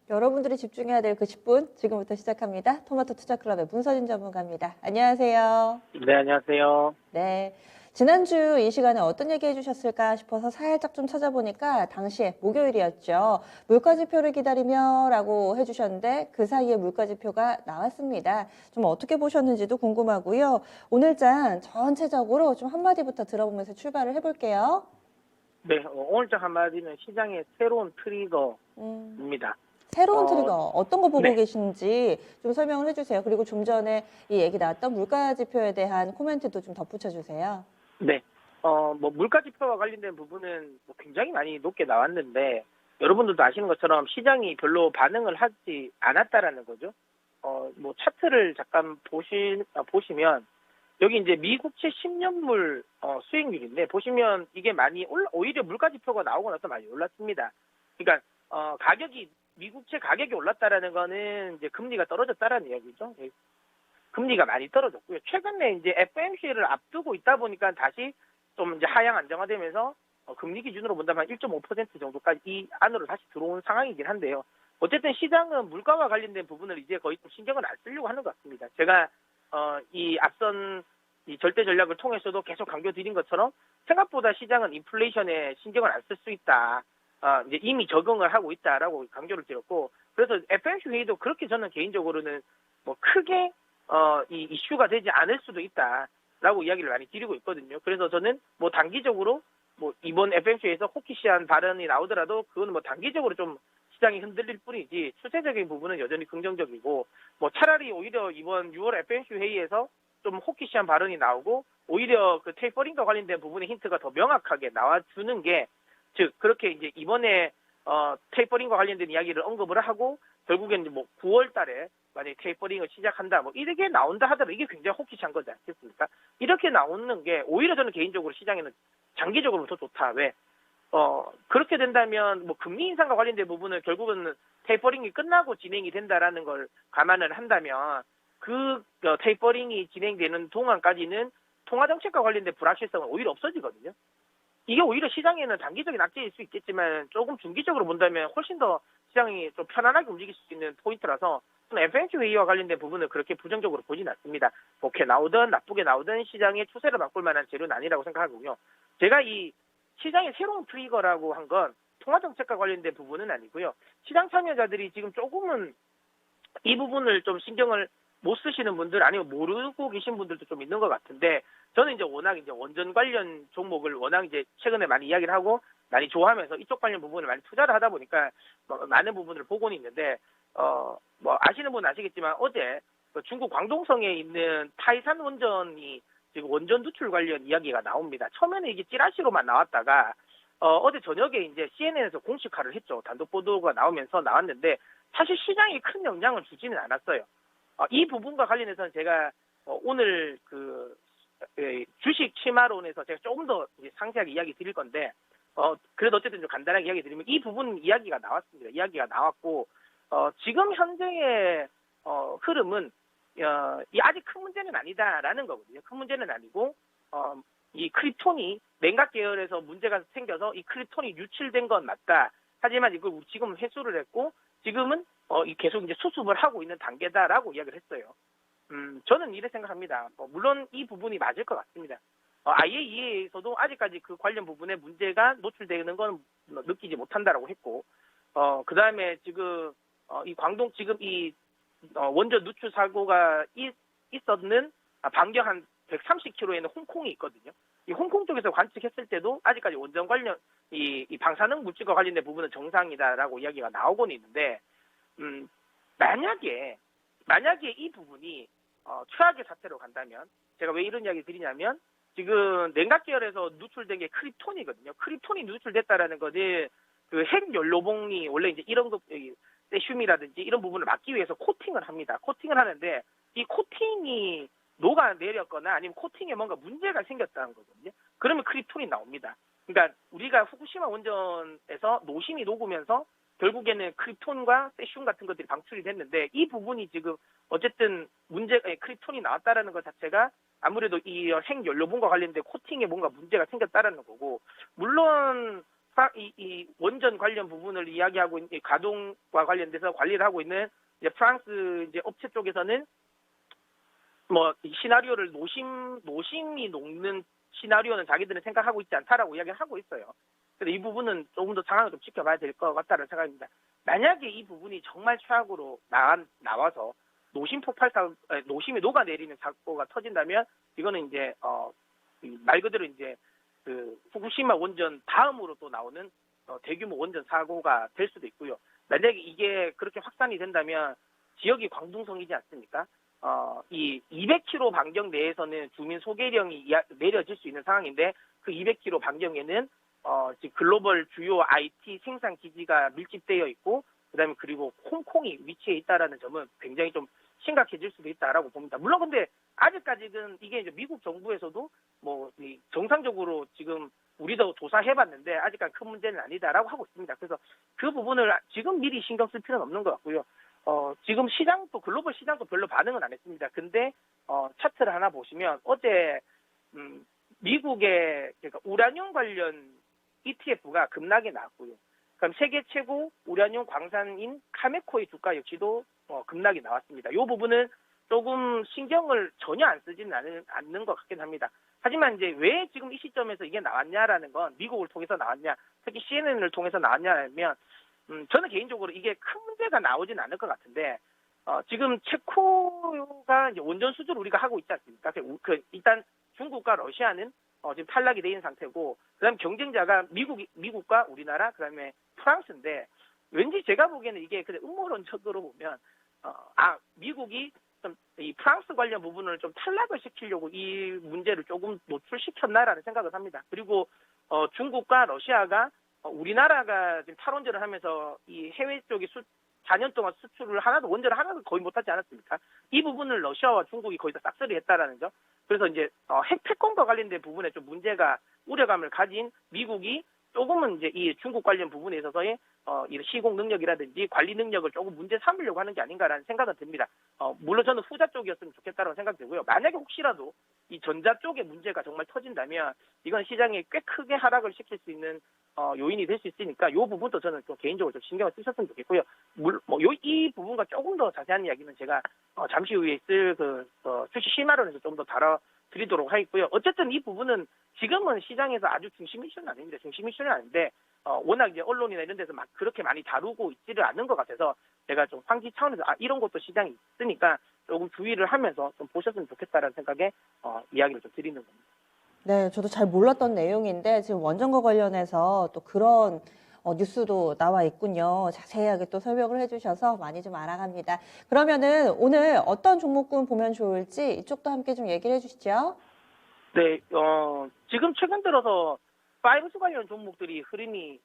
여러분들이 집중해야 될 그 10분 지금부터 시작합니다. 토마토 투자클럽의 문서진 전문가입니다. 안녕하세요. 네, 안녕하세요. 네. 지난주 이 시간에 어떤 얘기 해주셨을까 싶어서 살짝 좀 찾아보니까 당시에 목요일이었죠. 물가지표를 기다리며 라고 해주셨는데 그 사이에 물가지표가 나왔습니다. 좀 어떻게 보셨는지도 궁금하고요. 오늘장 전체적으로 좀 한마디부터 들어보면서 출발을 해볼게요. 네, 오늘장 한마디는 시장의 새로운 트리거입니다. 새로운 트리거 어떤 거 보고 네. 계신지 좀 설명을 해주세요. 그리고 좀 전에 이 얘기 나왔던 물가 지표에 대한 코멘트도 좀 덧붙여 주세요. 네. 물가 지표와 관련된 부분은 굉장히 많이 높게 나왔는데, 여러분들도 아시는 것처럼 시장이 별로 반응을 하지 않았다라는 거죠. 차트를 잠깐 보시면, 여기 이제 미국채 10년물 수익률인데, 보시면 이게 많이 오히려 물가 지표가 나오고 나서 많이 올랐습니다. 그러니까, 미국채 가격이 올랐다라는 거는 이제 금리가 떨어졌다라는 이야기죠. 금리가 많이 떨어졌고요. 최근에 이제 FOMC를 앞두고 있다 보니까 다시 좀 이제 하향 안정화되면서 금리 기준으로 본다면 1.5% 정도까지 이 안으로 다시 들어온 상황이긴 한데요. 어쨌든 시장은 물가와 관련된 부분을 이제 거의 좀 신경을 안 쓰려고 하는 것 같습니다. 제가 이 앞선 이 절대 전략을 통해서도 계속 강조드린 것처럼 생각보다 시장은 인플레이션에 신경을 안 쓸 수 있다. 이제 이미 적응을 하고 있다라고 강조를 드렸고, 그래서 FOMC 회의도 그렇게 저는 개인적으로는 크게 이 이슈가 되지 않을 수도 있다라고 이야기를 많이 드리고 있거든요. 그래서 저는 단기적으로 이번 FOMC에서 호키시한 발언이 나오더라도 그거는 단기적으로 좀 시장이 흔들릴 뿐이지 추세적인 부분은 여전히 긍정적이고, 차라리 오히려 이번 6월 FOMC 회의에서 좀 호키시한 발언이 나오고 오히려 그 테이퍼링과 관련된 부분의 힌트가 더 명확하게 나와주는 게, 즉 그렇게 이제 이번에 테이퍼링과 관련된 이야기를 언급을 하고 결국에는 9월 달에 만약에 테이퍼링을 시작한다 이렇게 나온다 하더라도 이게 굉장히 호키시한 거지 않겠습니까? 이렇게 나오는 게 오히려 저는 개인적으로 시장에는 장기적으로 더 좋다. 왜? 그렇게 된다면 금리 인상과 관련된 부분은 결국은 테이퍼링이 끝나고 진행이 된다라는 걸 감안을 한다면 그 테이퍼링이 진행되는 동안까지는 통화정책과 관련된 불확실성은 오히려 없어지거든요. 이게 오히려 시장에는 단기적인 악재일 수 있겠지만 조금 중기적으로 본다면 훨씬 더 시장이 좀 편안하게 움직일 수 있는 포인트라서 FOMC 회의와 관련된 부분은 그렇게 부정적으로 보진 않습니다. 좋게 나오든 나쁘게 나오든 시장의 추세를 바꿀 만한 재료는 아니라고 생각하고요. 제가 이 시장의 새로운 트리거라고 한 건 통화정책과 관련된 부분은 아니고요. 시장 참여자들이 지금 조금은 이 부분을 좀 신경을 못 쓰시는 분들 아니면 모르고 계신 분들도 좀 있는 것 같은데, 저는 이제 워낙 이제 원전 관련 종목을 워낙 이제 최근에 많이 이야기를 하고 많이 좋아하면서 이쪽 관련 부분을 많이 투자를 하다 보니까 많은 부분을 보고는 있는데, 아시는 분은 아시겠지만 어제 중국 광동성에 있는 타이산 원전이 지금 원전 누출 관련 이야기가 나옵니다. 처음에는 이게 찌라시로만 나왔다가 어제 저녁에 이제 CNN에서 공식화를 했죠. 단독 보도가 나왔는데 사실 시장에 큰 영향을 주지는 않았어요. 이 부분과 관련해서는 제가 오늘 주식 심화론에서 제가 조금 더 이제 상세하게 이야기 드릴 건데, 그래도 어쨌든 좀 간단하게 이야기 드리면 이 부분 이야기가 나왔습니다. 이야기가 나왔고, 지금 현재의 흐름은 이 아직 큰 문제는 아니다라는 거거든요. 큰 문제는 아니고 이 크립톤이 냉각 계열에서 문제가 생겨서 이 크립톤이 유출된 건 맞다. 하지만 이걸 지금 회수를 했고 지금은 계속 이제 수습을 하고 있는 단계다라고 이야기를 했어요. 저는 이렇게 생각합니다. 물론 이 부분이 맞을 것 같습니다. IAEA에서도 아직까지 그 관련 부분에 문제가 노출되는 건 느끼지 못한다라고 했고, 그 다음에 지금 이 광동 지금 이 원전 누출 사고가 있었는 반경 한 130km에는 홍콩이 있거든요. 이 홍콩 쪽에서 관측했을 때도 아직까지 원전 관련 이 방사능 물질과 관련된 부분은 정상이다라고 이야기가 나오고는 있는데, 만약에 이 부분이 최악의 사태로 간다면, 제가 왜 이런 이야기 드리냐면 지금 냉각 계열에서 누출된 게 크립톤이거든요. 크립톤이 누출됐다라는 거는 그 핵 연료봉이 원래 이제 이런 거 세슘이라든지 이런 부분을 막기 위해서 코팅을 합니다. 코팅을 하는데 이 코팅이 녹아내렸거나 아니면 코팅에 뭔가 문제가 생겼다는 거거든요. 그러면 크립톤이 나옵니다. 그러니까 우리가 후쿠시마 원전에서 노심이 녹으면서 결국에는 크립톤과 세슘 같은 것들이 방출이 됐는데, 이 부분이 지금 어쨌든 크립톤이 나왔다라는 것 자체가 아무래도 이 핵연료봉과 관련된 코팅에 뭔가 문제가 생겼다라는 거고, 물론 이 원전 관련 부분을 이야기하고 있는 가동과 관련돼서 관리를 하고 있는 이제 프랑스 이제 업체 쪽에서는 뭐 이 시나리오를 노심이 녹는 시나리오는 자기들은 생각하고 있지 않다라고 이야기를 하고 있어요. 그래서 이 부분은 조금 더 상황을 좀 지켜봐야 될 것 같다는 생각입니다. 만약에 이 부분이 정말 최악으로 나와서 노심이 녹아내리는 사고가 터진다면 이거는 이제 말 그대로 이제 그 후쿠시마 원전 다음으로 또 나오는 대규모 원전 사고가 될 수도 있고요. 만약에 이게 그렇게 확산이 된다면 지역이 광둥성이지 않습니까? 이 200km 반경 내에서는 주민 소개령이 내려질 수 있는 상황인데 그 200km 반경에는 지금 글로벌 주요 IT 생산 기지가 밀집되어 있고 그다음에 그리고 홍콩이 위치해 있다라는 점은 굉장히 좀 심각해질 수도 있다라고 봅니다. 물론 근데 아직까지는 이게 이제 미국 정부에서도 뭐 정상적으로 지금 우리도 조사해봤는데 아직까지 큰 문제는 아니다라고 하고 있습니다. 그래서 그 부분을 지금 미리 신경 쓸 필요는 없는 것 같고요. 지금 시장도 글로벌 시장도 별로 반응은 안 했습니다. 근데 차트를 하나 보시면 어제 미국의 그러니까 우라늄 관련 ETF가 급락이 나왔고요. 그럼 세계 최고 우라늄 광산인 카메코의 주가 역시도 급락이 나왔습니다. 이 부분은 조금 신경을 전혀 안 쓰지는 않는 것 같긴 합니다. 하지만 이제 왜 지금 이 시점에서 이게 나왔냐라는 건 미국을 통해서 나왔냐, 특히 CNN을 통해서 나왔냐면 저는 개인적으로 이게 큰 문제가 나오진 않을 것 같은데 지금 체코가 이제 원전 수주를 우리가 하고 있지 않습니까? 일단 중국과 러시아는 지금 탈락이 돼 있는 상태고 그다음 경쟁자가 미국과 우리나라 그다음에 프랑스인데 왠지 제가 보기에는 이게 그냥 음모론적으로 보면 미국이 좀 이 프랑스 관련 부분을 좀 탈락을 시키려고 이 문제를 조금 노출시켰나라는 생각을 합니다. 그리고 중국과 러시아가 우리나라가 지금 탈원전을 하면서 이 해외 쪽에 4년 동안 수출을 원전을 하나도 거의 못하지 않았습니까? 이 부분을 러시아와 중국이 거의 다 싹쓸이 했다라는 점. 그래서 이제 핵 패권과 관련된 부분에 좀 문제가 우려감을 가진 미국이 조금은 이제 이 중국 관련 부분에 있어서의 이 시공 능력이라든지 관리 능력을 조금 문제 삼으려고 하는 게 아닌가라는 생각은 듭니다. 물론 저는 후자 쪽이었으면 좋겠다라고 생각되고요. 만약에 혹시라도 이 전자 쪽에 문제가 정말 터진다면 이건 시장에 꽤 크게 하락을 시킬 수 있는 요인이 될 수 있으니까 이 부분도 저는 좀 개인적으로 좀 신경을 쓰셨으면 좋겠고요. 이 부분과 조금 더 자세한 이야기는 제가 잠시 후에 있을 출시 실마리에서 좀 더 다뤄드리도록 하겠고요. 어쨌든 이 부분은 지금은 시장에서 아주 중심 이슈는 아닙니다. 중심 이슈는 아닌데 워낙 이제 언론이나 이런 데서 막 그렇게 많이 다루고 있지를 않는 것 같아서 제가 좀 환기 차원에서 이런 것도 시장이 있으니까 조금 주의를 하면서 좀 보셨으면 좋겠다라는 생각에 이야기를 좀 드리는 겁니다. 네, 저도 잘 몰랐던 내용인데 지금 원전과 관련해서 또 그런 뉴스도 나와 있군요. 자세하게 또 설명을 해주셔서 많이 좀 알아갑니다. 그러면은 오늘 어떤 종목군 보면 좋을지 이쪽도 함께 좀 얘기를 해주시죠. 네, 지금 최근 들어서 5G 관련 종목들이 흐름이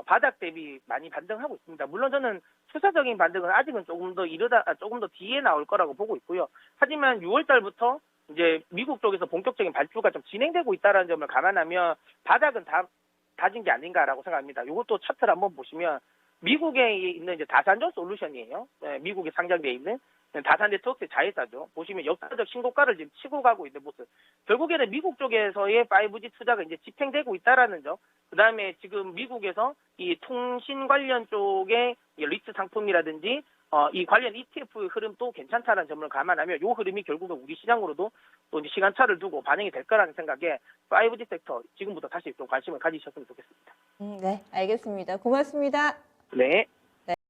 바닥 대비 많이 반등하고 있습니다. 물론 저는 추세적인 반등은 아직은 조금 더 뒤에 나올 거라고 보고 있고요. 하지만 6월 달부터 이제 미국 쪽에서 본격적인 발주가 좀 진행되고 있다는 점을 감안하면 바닥은 다진 게 아닌가라고 생각합니다. 이것도 차트를 한번 보시면 미국에 있는 이제 다산전 솔루션이에요. 네, 미국에 상장되어 있는 다산 네트워크의 자회사죠. 보시면 역사적 신고가를 지금 치고 가고 있는 모습. 결국에는 미국 쪽에서의 5G 투자가 이제 집행되고 있다라는 점. 그다음에 지금 미국에서 이 통신 관련 쪽의 리츠 상품이라든지 이 관련 ETF 흐름도 괜찮다는 점을 감안하면 이 흐름이 결국은 우리 시장으로도 또 이제 시간차를 두고 반영이 될 거라는 생각에 5G 섹터 지금부터 다시 좀 관심을 가지셨으면 좋겠습니다. 네, 알겠습니다. 고맙습니다. 네.